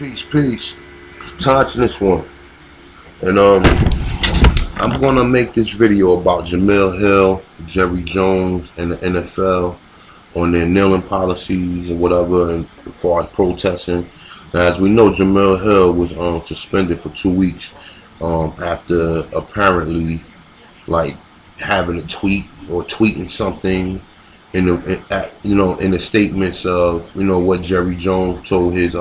Peace. Touch this one. And I'm gonna make this video about Jemele Hill, Jerry Jones, and the NFL on their kneeling policies and whatever, and as far as protesting. Now, as we know, Jemele Hill was suspended for 2 weeks after apparently like having a tweet or tweeting something in the statements of what Jerry Jones told his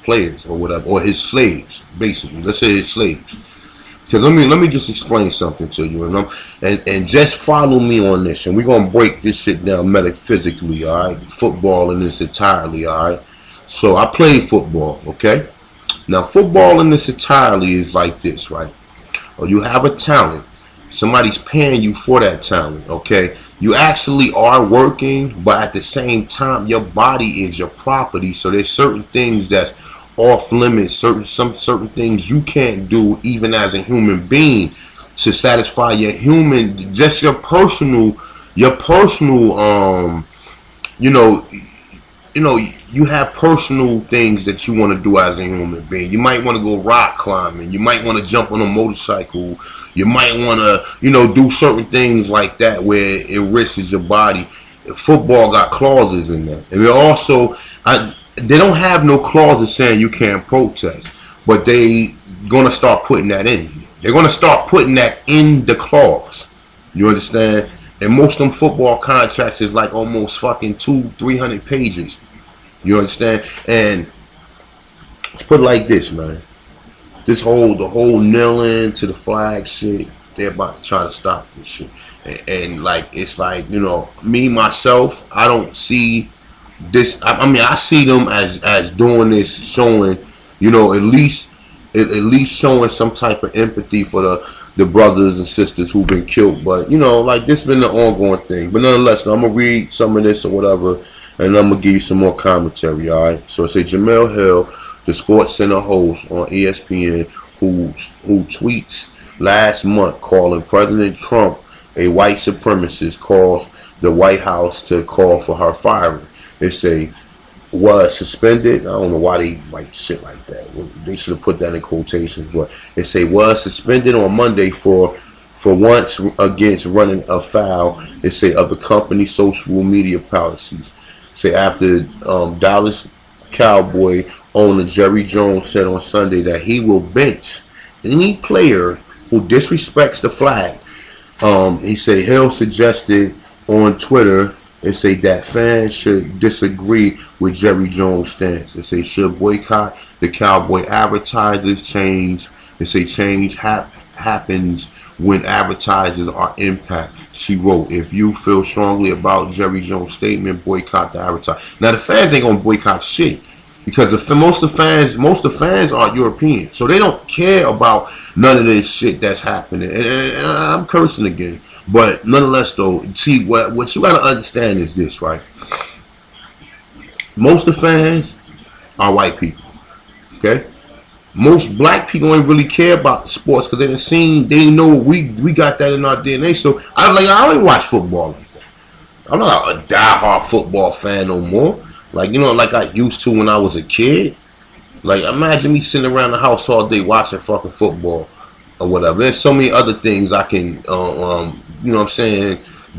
players or whatever, or his slaves, basically. Let's say his slaves. Because let me just explain something to you, and just follow me on this, and we're gonna break this shit down metaphysically, all right? Football in this entirely, all right? So I played football, okay? Now football in this entirely is like this, right? Or you have a talent, somebody's paying you for that talent, okay? You actually are working, but at the same time, your body is your property. So there's certain things that's off limits, certain things you can't do, even as a human being, to satisfy your human, just your personal, you have personal things that you want to do as a human being. You might want to go rock climbing. You might want to jump on a motorcycle. You might want to, do certain things like that where it risks your body. Football got clauses in there. And also, they don't have no clauses saying you can't protest, but they going to start putting that in. They're going to start putting that in the clause. You understand? And most of them football contracts is like almost fucking 200-300 pages. You understand? And let's put it like this, man. The whole kneeling to the flag shit, they're about to try to stop this shit. And like, it's like, me, myself, I don't see this. I mean, I see them as doing this, showing, at least showing some type of empathy for the brothers and sisters who've been killed. But, like, this has been an ongoing thing. But nonetheless, I'm going to read some of this or whatever, and I'm going to give you some more commentary, all right? So it says Jemele Hill, the Sports Center host on ESPN, who tweets last month calling President Trump a white supremacist, calls the White House to call for her firing. They say was suspended. I don't know why they write shit like that. They should have put that in quotations. But they say was suspended on Monday for once against running afoul, they say, of the company's social media policies. Say after Dallas Cowboy owner Jerry Jones said on Sunday that he will bench any player who disrespects the flag. He said Hill suggested on Twitter, they say that fans should disagree with Jerry Jones' stance. They say should boycott the Cowboy advertisers. Change. They say change happens when advertisers are impacted. She wrote, if you feel strongly about Jerry Jones' statement, boycott the advertiser. Now the fans ain't gonna boycott shit, because most of the fans are European, so they don't care about none of this shit that's happening. And I'm cursing again, but nonetheless, though, see what you gotta understand is this, right? Most of the fans are white people, okay? Most black people ain't really care about the sports because they know we got that in our DNA. So I don't watch football like that. I'm not a diehard football fan no more. Like, like I used to when I was a kid. Like, imagine me sitting around the house all day watching fucking football or whatever. There's so many other things I can,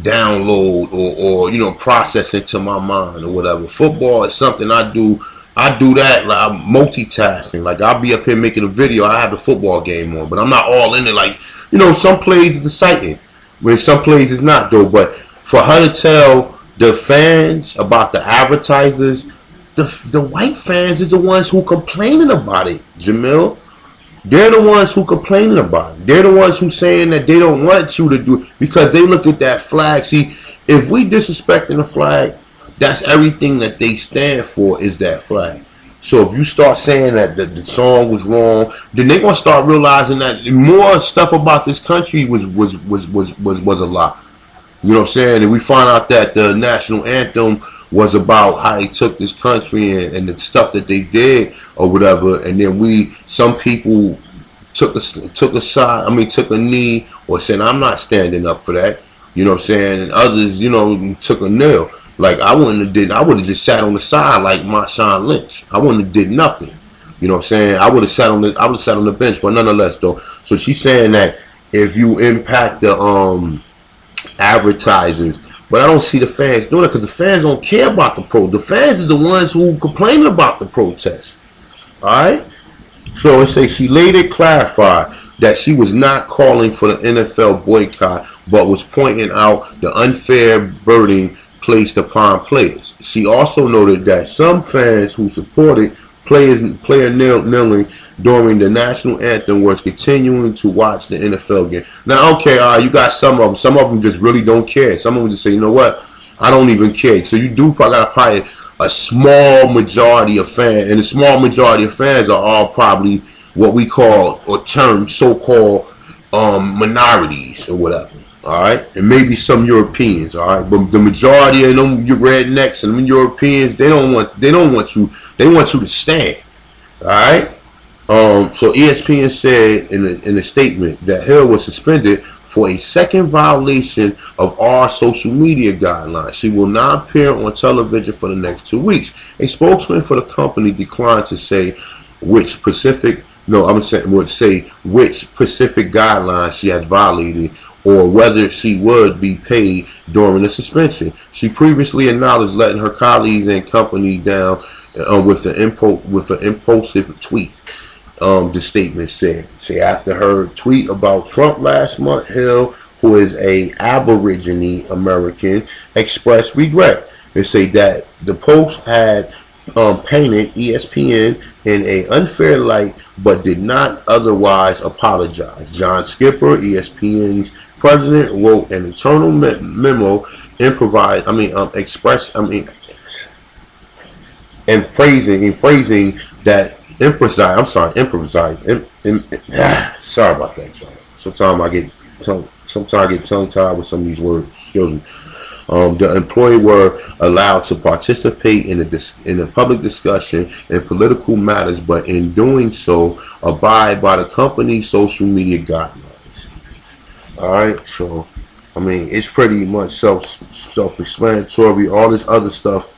download or process into my mind or whatever. Football is something I do. I do that, like, I'm multitasking. Like, I'll be up here making a video, I have the football game on, but I'm not all in it. Like, some plays is exciting, where some plays is not, though. But for her to tell the fans about the advertisers, the white fans is the ones who complaining about it, Jemele. They're the ones who complaining about it. They're the ones who saying that they don't want you to do it because they look at that flag. See, if we disrespecting the flag, that's everything that they stand for, is that flag. So if you start saying that the song was wrong, then they're gonna start realizing that more stuff about this country was a lie. You know what I'm saying? And we find out that the national anthem was about how they took this country and the stuff that they did or whatever, and then some people took a knee or said, I'm not standing up for that. You know what I'm saying? And others, took a kneel. Like I would have just sat on the side like Marshawn Lynch. I wouldn't have did nothing. You know what I'm saying? I would have sat on the bench, but nonetheless though. So she's saying that if you impact the advertisers, but I don't see the fans doing it because the fans don't care about the pro. The fans is the ones who complaining about the protest. All right. So it says she later clarified that she was not calling for the NFL boycott, but was pointing out the unfair burden placed upon players. She also noted that some fans who supported player kneeling during the national anthem was continuing to watch the NFL game. Now, okay, you got some of them. Some of them just really don't care. Some of them just say, you know what, I don't even care. So you do probably a small majority of fans, and the small majority of fans are all probably what we call or term so-called minorities or whatever. All right, and maybe some Europeans. All right, but the majority of them, your rednecks and them Europeans, they don't want you. They want you to stand. All right. So ESPN said in a statement that Hill was suspended for a second violation of our social media guidelines. She will not appear on television for the next 2 weeks. A spokesman for the company declined to say which specific guidelines she has violated or whether she would be paid during the suspension. She previously acknowledged letting her colleagues and company down with an impulsive tweet. The statement said, after her tweet about Trump last month, Hill, who is a Aborigine American, expressed regret. They say that the post had painted ESPN in an unfair light, but did not otherwise apologize. John Skipper, ESPN's president, wrote an internal memo and phrasing that sorry about that, y'all. Sometimes I get tongue-tied with some of these words. Excuse me. The employee were allowed to participate in a public discussion in political matters, but in doing so, abide by the company's social media guidelines. All right, so I mean, it's pretty much self-explanatory. All this other stuff.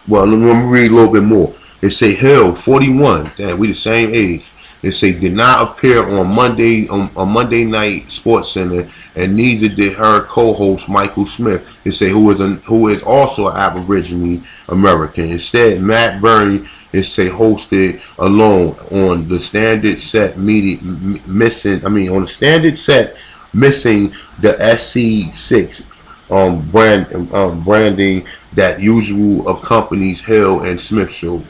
Well, let me read a little bit more. It say Hill, 41. Damn, we the same age. It say did not appear on Monday night Sports Center, and neither did her co-host Michael Smith. It say who is also an Aborigine American. Instead, Matt Bernie hosted alone on the standard set missing the SC6 branding that usual accompanies Hill and Smith show.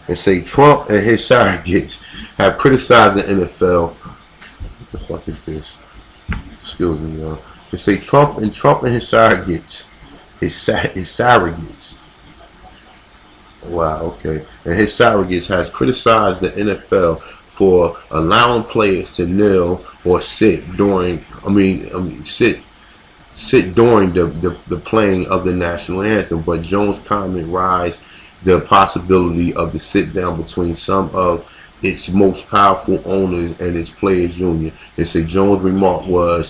And say Trump and his surrogates have criticized the NFL. What the fuck is this? Excuse me, y'all. They say Trump and his surrogates, his surrogates. Wow, okay. And his surrogates has criticized the NFL for allowing players to kneel or sit during sit during the playing of the national anthem. But Jones' comment raised the possibility of the sit down between some of its most powerful owners and its players union. They say Jones' remark were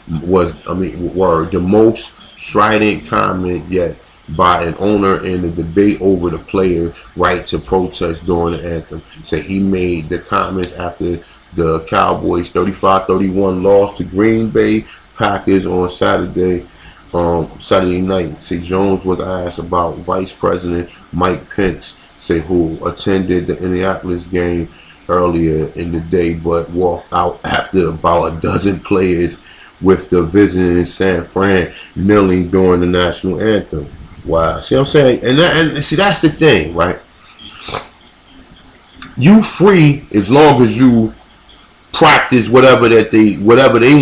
the most strident comment yet by an owner in the debate over the player right to protest during the anthem. So he made the comments after the Cowboys 35-31 loss to Green Bay Packers on Saturday night. Say Jones was asked about Vice President Mike Pence, who attended the Indianapolis game earlier in the day, but walked out after about a dozen players with the visiting San Fran kneeling during the national anthem. Wow, see what I'm saying? And see, that's the thing, right? You free as long as you practice whatever they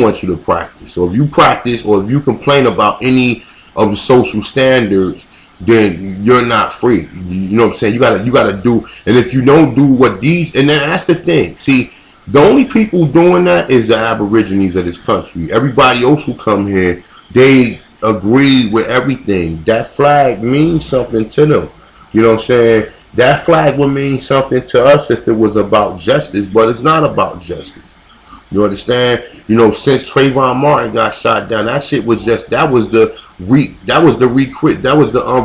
want you to practice. So if you practice or if you complain about any of the social standards, then you're not free. You know what I'm saying? You gotta do, and if you don't do what these, and then that's the thing. See, the only people doing that is the Aborigines of this country. Everybody else who come here, they agree with everything. That flag means something to them. You know what I'm saying? That flag would mean something to us if it was about justice, but it's not about justice. You understand? You know, since Trayvon Martin got shot down, that shit was just that was the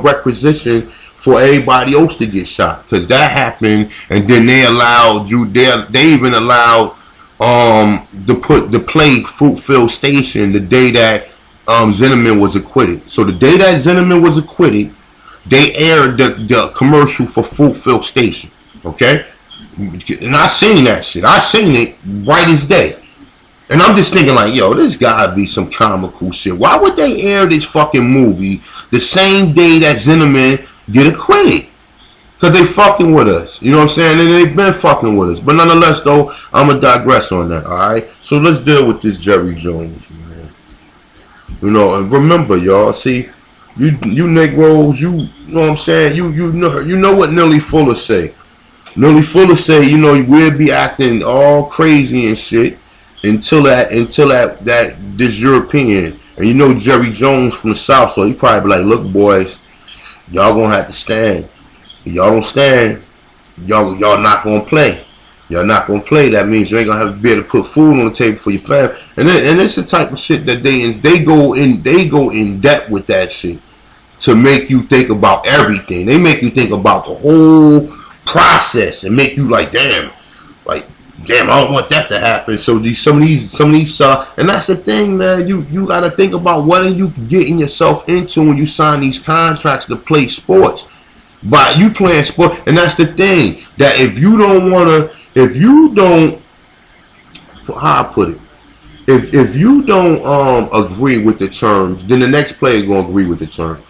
requisition for everybody else to get shot, because that happened, and then they allowed you. They even allowed to play Fruitville Station the day that Zinnerman was acquitted. So the day that Zinnerman was acquitted, they aired the commercial for Fruitville Station. Okay, and I seen that shit. I seen it right as day. And I'm just thinking like, yo, this gotta be some comical shit. Why would they air this fucking movie the same day that Zinnerman get acquitted? Because they fucking with us. You know what I'm saying? And they've been fucking with us. But nonetheless, though, I'm going to digress on that, alright? So let's deal with this Jerry Jones, man. You know, and remember, y'all, see, you Negroes, you know what I'm saying? You know what Nelly Fuller say. Nelly Fuller say, you know, we'll be acting all crazy and shit until this European, and you know Jerry Jones from the South, so he probably be like, look, boys, y'all gonna have to stand. If y'all don't stand, y'all not gonna play. Y'all not gonna play. That means you ain't gonna have to be able to put food on the table for your family. And it's the type of shit that they go in depth with that shit to make you think about everything. They make you think about the whole process and make you like, damn, I don't want that to happen. So some of these, and that's the thing, man. You got to think about what are you getting yourself into when you sign these contracts to play sports. But you playing sport, and that's the thing, that if you don't, how I put it, if you don't agree with the terms, then the next player is gonna agree with the terms.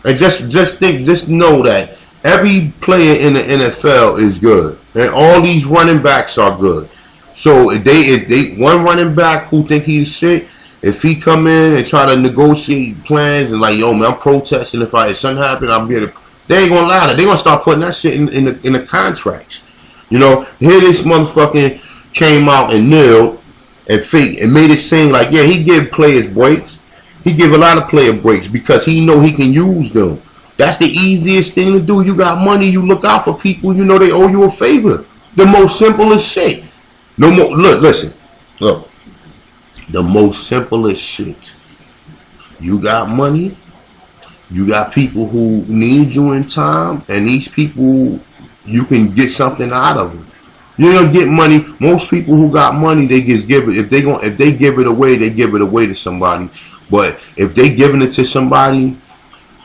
And just know that every player in the NFL is good, and all these running backs are good. So if they one running back who think he's sick, if he come in and try to negotiate plans and like, yo man, I'm protesting, if something happen, I'll be able to, they ain't gonna allow that. They gonna start putting that shit in the contracts. You know, here this motherfucking came out and kneeled and made it seem like, yeah, he give players breaks. He give a lot of player breaks because he know he can use them. That's the easiest thing to do. You got money, you look out for people, you know they owe you a favor. The most simplest shit. No more. Listen. The most simplest shit. You got money. You got people who need you in time, and these people, you can get something out of them. You don't get money. Most people who got money, they just give it. If they give it away, they give it away to somebody. But if they giving it to somebody,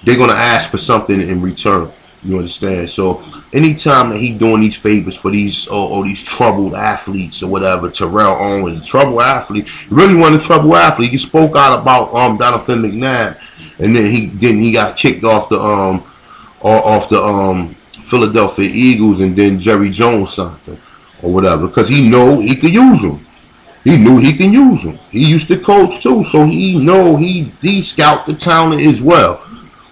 they're gonna ask for something in return. You understand? So anytime that he doing these favors for these these troubled athletes or whatever, Terrell Owens, troubled athlete, really wasn't a troubled athlete. He spoke out about Donovan McNabb, and then he got kicked off the Philadelphia Eagles, and then Jerry Jones something or whatever, because he know he could use them. He knew he can use them. He used to coach too, so he know he scout the talent as well.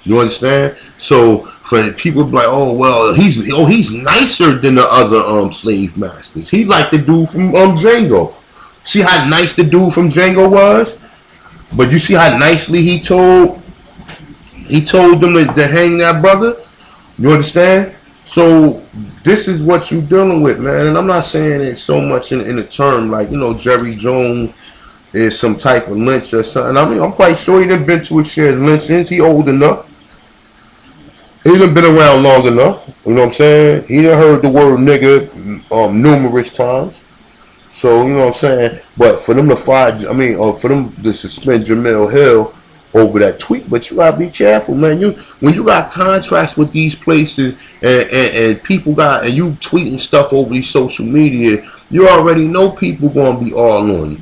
You understand? So for people like, oh well, he's nicer than the other slave masters. He's like the dude from Django. See how nice the dude from Django was? But you see how nicely he told them to hang that brother? You understand? So this is what you're dealing with, man. And I'm not saying it so much in the term like, you know, Jerry Jones is some type of lynch or something. I mean, I'm quite sure he done been to a share of lynchings. He old enough. He done been around long enough. You know what I'm saying? He done heard the word nigga numerous times. So, you know what I'm saying? But for them to for them to suspend Jemele Hill over that tweet, but you gotta be careful, man. When you got contracts with these places and people and you tweeting stuff over these social media, you already know people gonna be all on you.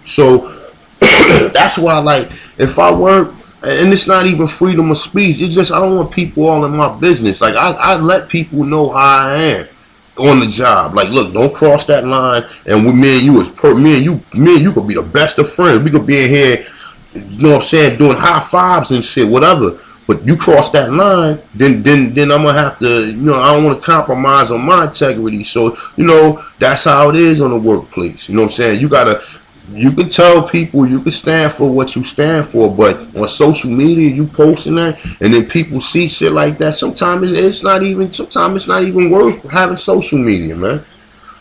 So that's why, like, if I work, and it's not even freedom of speech, it's just I don't want people all in my business. Like I let people know how I am on the job. Like, look, don't cross that line. And me and you could be the best of friends. We could be in here, you know what I'm saying, doing high fives and shit, whatever. But you cross that line, then I'm gonna have to, you know, I don't want to compromise on my integrity. So, you know, that's how it is on the workplace. You know what I'm saying? You can tell people you can stand for what you stand for, but on social media you posting that, and then people see shit like that. Sometimes it's not even worth having social media, man.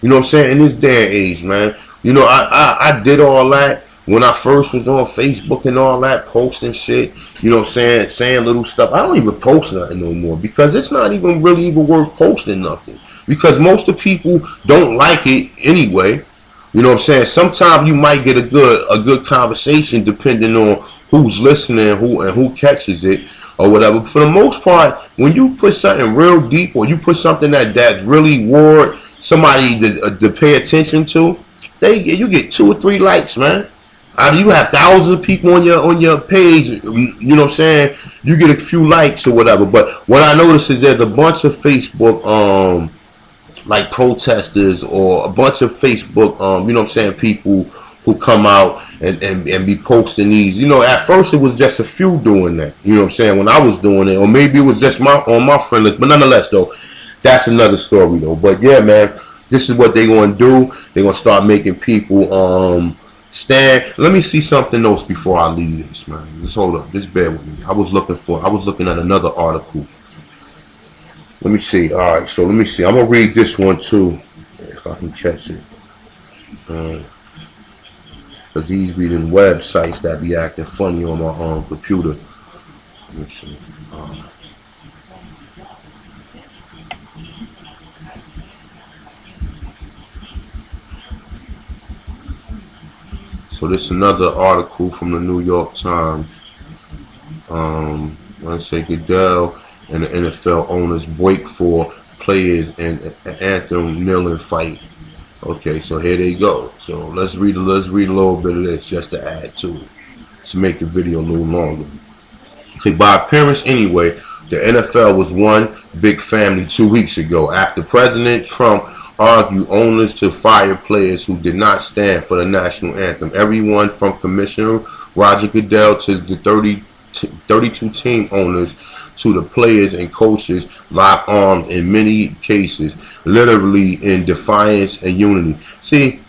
You know what I'm saying? In this day and age, man, You know, I did all that when I first was on Facebook and all that, posting shit. You know what I'm saying little stuff. I don't even post nothing no more because it's not even really even worth posting nothing. Because most of the people don't like it anyway. You know what I'm saying? Sometimes you might get a good conversation depending on who's listening and who catches it or whatever. But for the most part, when you put something real deep or you put something that's really worth somebody to pay attention to, you get 2 or 3 likes, man. You have thousands of people on your page. You know what I'm saying? You get a few likes or whatever. But what I noticed is there's a bunch of Facebook like protesters or a bunch of Facebook you know what I'm saying, people who come out and be posting these. You know, at first it was just a few doing that. You know what I'm saying? When I was doing it, or maybe it was just on my friend list. But nonetheless, though, that's another story though. But yeah, man, this is what they're gonna do. They're gonna start making people stand. Let me see something else before I leave this, man. Just hold up. Just bear with me. I was looking at another article. Let me see. All right, so let me see. I'm gonna read this one too, if I can catch it. Cause these reading websites that be acting funny on my computer. Let me see. So this is another article from the New York Times. Let's say Goodell and the NFL owners break for players and anthem kneeling fight. Okay, so here they go. So let's read a little bit of this just to add to it, to make the video a little longer. See, by appearance anyway, the NFL was one big family 2 weeks ago after President Trump argued owners to fire players who did not stand for the national anthem. Everyone from Commissioner Roger Goodell to the 32 team owners to the players and coaches locked arms in many cases, literally in defiance and unity. See,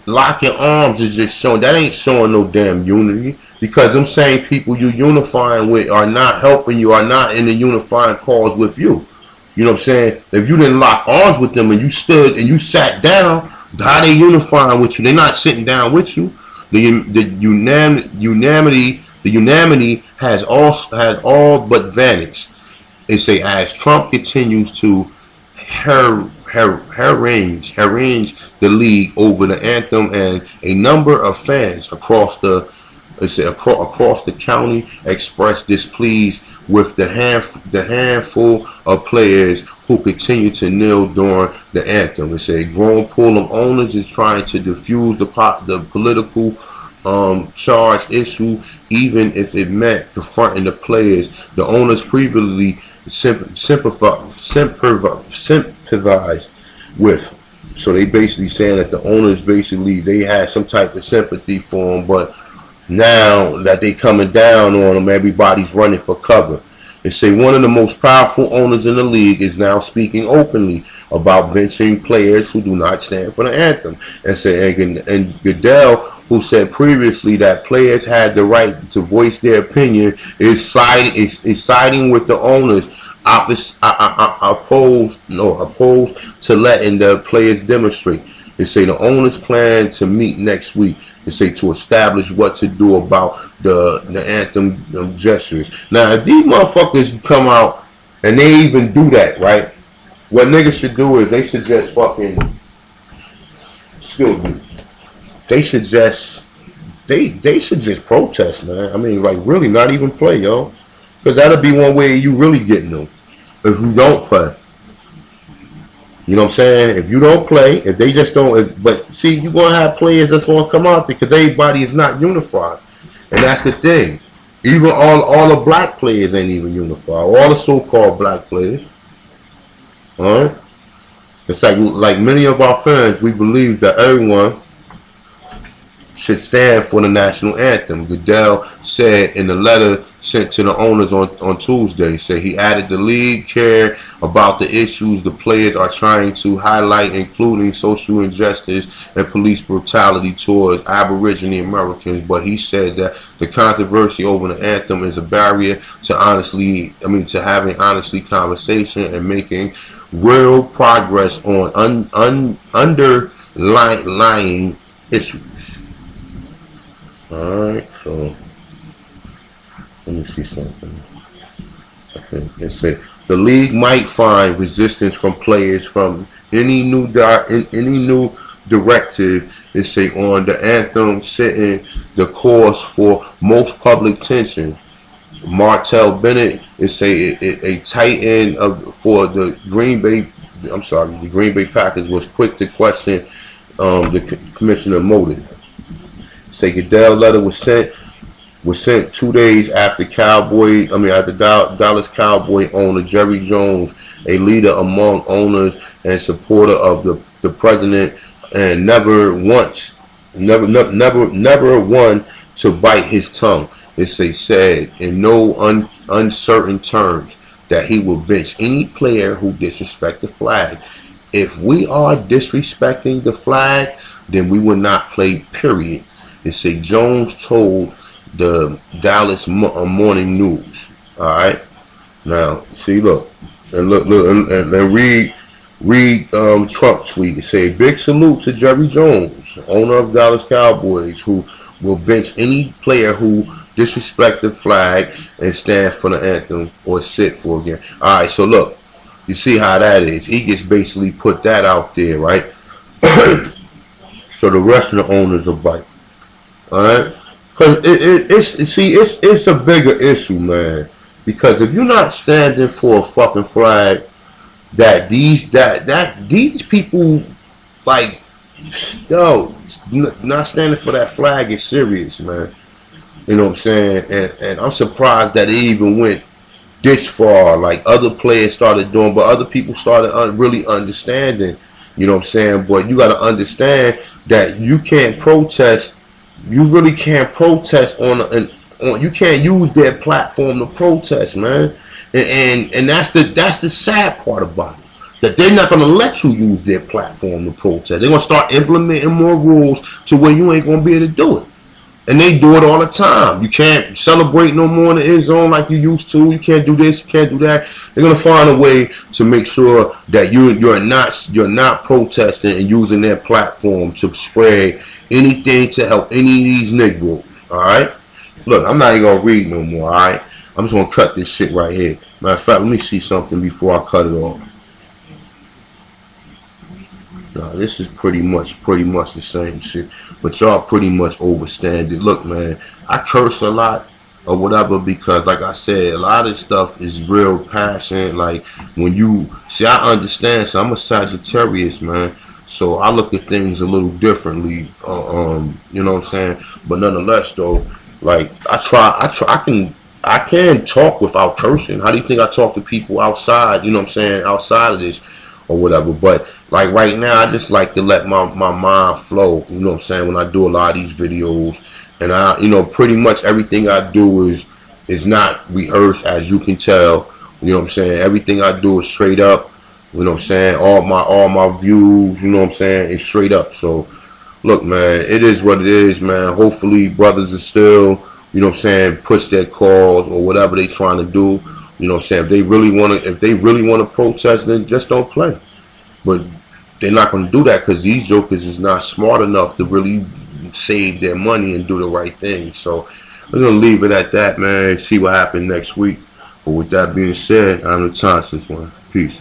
locking arms is just showing, that ain't showing no damn unity, because them same people you unifying with are not helping you, are not in the unifying cause with you. You know what I'm saying? If you didn't lock arms with them and you stood and you sat down, how they unifying with you? They're not sitting down with you. The unanimity has all but vanished. They say as Trump continues to harangue the league over the anthem, and a number of fans across the county expressed displeasure with the handful of players who continue to kneel during the anthem. They say a growing pool of owners is trying to defuse the political charge issue, even if it meant confronting the players. The owners previously sympathized with. So they basically saying that the owners basically, they had some type of sympathy for them, but now that they coming down on them, everybody's running for cover. They say one of the most powerful owners in the league is now speaking openly about benching players who do not stand for the anthem. And Goodell, who said previously that players had the right to voice their opinion, is siding with the owners, opposed to letting the players demonstrate. They say the owners plan to meet next week. They say to establish what to do about the anthem gestures. Now, if these motherfuckers come out and they even do that, right? What niggas should do is they should just fucking, excuse me, they should just protest, man. I mean, like, really not even play, yo. Because that'll be one way you really getting them if you don't play. You know what I'm saying? If you don't play, if they just don't, but see, you're going to have players that's going to come out there because everybody is not unified. And that's the thing. Even all the black players ain't even unified. All the so-called black players. Alright? It's like many of our friends, we believe that everyone should stand for the national anthem. Goodell said in the letter sent to the owners on Tuesday, he said he added the league cared about the issues the players are trying to highlight, including social injustice and police brutality towards Aboriginal Americans, but he said that the controversy over the anthem is a barrier to having honestly conversation and making real progress on underlying issues. Alright, so let me see something. Okay, it says the league might find resistance from players from any new directive. It say on the anthem setting the course for most public tension. Martell Bennett is say a tight end for the Green Bay. I'm sorry, the Green Bay Packers was quick to question the commissioner motive. Say Goodell letter was sent 2 days after Dallas Cowboy owner Jerry Jones, a leader among owners and supporter of the president, and never one to bite his tongue. Said in no uncertain terms that he will bench any player who disrespect the flag. If we are disrespecting the flag, then we will not play, period. It say Jones told the Dallas Morning News. All right. Now, see, look, and read Trump tweet. It say big salute to Jerry Jones, owner of Dallas Cowboys, who will bench any player who disrespect the flag and stand for the anthem or sit for again. All right. So look, you see how that is. He just basically put that out there, right? So the rest of the owners will bite. All right. Because it's a bigger issue, man. Because if you're not standing for a fucking flag, that these people, like, yo, not standing for that flag is serious, man. You know what I'm saying? And I'm surprised that it even went this far. Like other players started doing, but other people started really understanding. You know what I'm saying? But you got to understand that you can't protest. You really can't protest on you can't use their platform to protest, man. And that's the sad part about it. That they're not gonna let you use their platform to protest. They're gonna start implementing more rules to where you ain't gonna be able to do it. And they do it all the time. You can't celebrate no more in the end zone like you used to. You can't do this, you can't do that. They're gonna find a way to make sure that you're not protesting and using their platform to spread anything to help any of these Negroes. Alright? Look, I'm not even gonna read no more, alright? I'm just gonna cut this shit right here. Matter of fact, let me see something before I cut it off. Nah, this is pretty much the same shit. But y'all pretty much overstand it. Look, man, I curse a lot or whatever because, like I said, a lot of stuff is real passion. Like, when you... See, I understand. So I'm a Sagittarius, man. So I look at things a little differently. You know what I'm saying? But nonetheless, though, like, I can talk without cursing. How do you think I talk to people outside, you know what I'm saying, outside of this or whatever? But like right now, I just like to let my mind flow, you know what I'm saying, when I do a lot of these videos. And I, you know, pretty much everything I do is not rehearsed, as you can tell. You know what I'm saying? Everything I do is straight up. You know what I'm saying? All my views, you know what I'm saying, is straight up. So look, man, it is what it is, man. Hopefully brothers are still, you know what I'm saying, push their cause or whatever they trying to do. You know what I'm saying? If they really want to protest, then just don't play. But they're not going to do that because these jokers is not smart enough to really save their money and do the right thing. So I'm going to leave it at that, man. See what happens next week. But with that being said, I'm the Thompson's one. Peace.